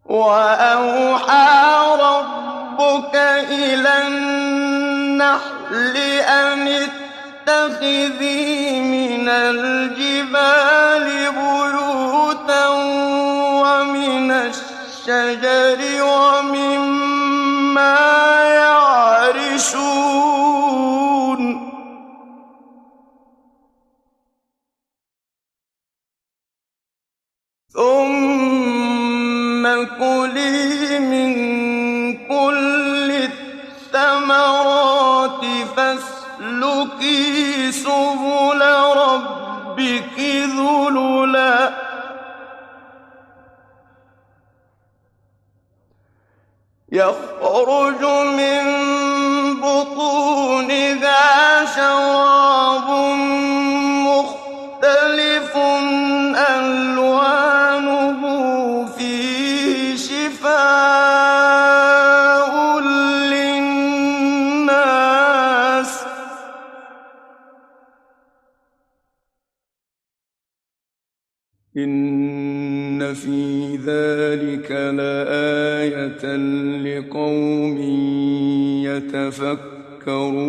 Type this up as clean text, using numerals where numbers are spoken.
وأوحى ربك إلى النحل أن اتخذي من الجبال بيوتا ومن الشجر ومما يعرشون ثم كلي من كل الثمرات فاسلكي سبل ربك ذللا يخرج من بطونها شراب مختلف ألوانه فيه شفاء للناس إن في ذلك لآية لقوم يتفكرون